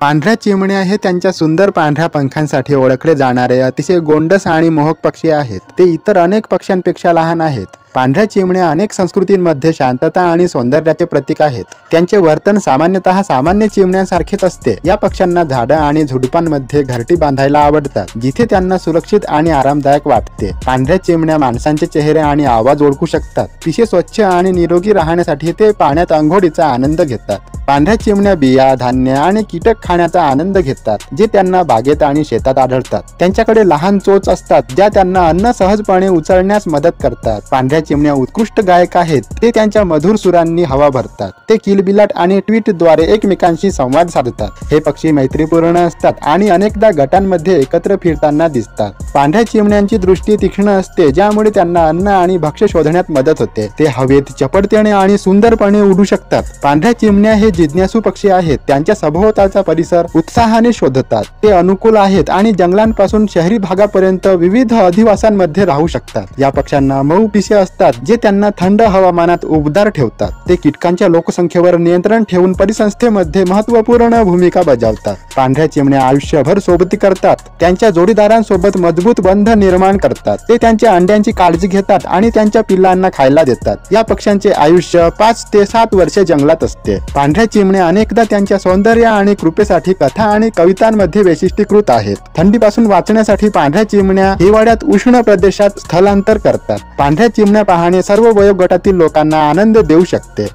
पांढऱ्या चिमण्या हे त्यांच्या सुंदर पांढऱ्या पंखांसाठी ओळखले जाणारे अतिशय गोंडस आणि मोहक पक्षी आहेत. ते इतर अनेक पक्ष्यांपेक्षा लहान आहेत. पांढऱ्या चिमण्या अनेक संस्कृतींमध्ये शांतता आणि सौंदर्याचे प्रतीक आहेत. त्यांचे वर्तन सामान्यतः सामान्य चिमण्यांसारखेच असते. या पक्ष्यांना झाडं आणि झुडपांमध्ये घरटी बांधायला आवडतात, जिथे त्यांना सुरक्षित आणि आरामदायक वाटते. पांढऱ्या चिमण्या माणसांचे चेहरे आणि आवाज ओळखू शकतात. अतिशय स्वच्छ आणि निरोगी राहण्यासाठी ते पाण्यात अंघोळीचा आनंद घेतात. पांढऱ्या चिमण्या बिया, धान्य आणि कीटक खाण्याचा आनंद घेतात, जे त्यांना बागेत आणि शेतात आढळतात. त्यांच्याकडे लहान चोच असतात, ज्या त्यांना अन्न सहजपणे उचलण्यास मदत करतात. पांढऱ्या चिमण्या उत्कृष्ट गायक आहेत. ते त्यांच्या मधुर सुरांनी हवा भरतात. ते किलबिलाट आणि ट्वीटद्वारे एकमेकांशी संवाद साधतात. हे पक्षी मैत्रीपूर्ण असतात आणि अनेकदा गटांमध्ये एकत्र फिरताना दिसतात. पांढऱ्या चिमण्यांची दृष्टी तीक्ष्ण असते, ज्यामुळे त्यांना अन्न आणि भक्ष्य शोधण्यात मदत होते. ते हवेत चपळतेने आणि सुंदरपणे उडू शकतात. पांढऱ्या चिमण्या हे जिज्ञासू पक्षी आहेत. त्यांच्या सभोवतालचा परिसर उत्साहाने शोधतात. ते अनुकूल आहेत आणि जंगलांपासून शहरी भागापर्यंत विविध अधिवासांमध्ये राहू शकतात. या पक्ष्यांना मऊ पिसे असतात, जे त्यांना थंड हवामानात उबदार ठेवतात. ते कीटकांच्या लोकसंख्येवर नियंत्रण ठेवून परिसंस्थेमध्ये महत्त्वपूर्ण भूमिका बजावतात. पांढऱ्या चिमण्या आयुष्यभर सोबती करतात. त्यांच्या जोडीदारांसोबत मजबूत बंध निर्माण करतात. ते त्यांच्या अंड्यांची काळजी घेतात आणि त्यांच्या पिल्लांना खायला देतात. या पक्ष्यांचे आयुष्य 5 ते 7 वर्षे जंगलात असते. पांढऱ्या चिमण्या अनेकदा त्यांच्या सौंदर्य आणि कृपेसाठी कथा आणि कवितांमध्ये वैशिष्ट्यीकृत आहेत. थंडीपासून वाचण्यासाठी पांढऱ्या चिमण्या हिवाळ्यात उष्ण प्रदेशात स्थलांतर करतात. पांढऱ्या चिमण्या पाहणे सर्व वयोगटातील लोकांना आनंद देऊ शकते.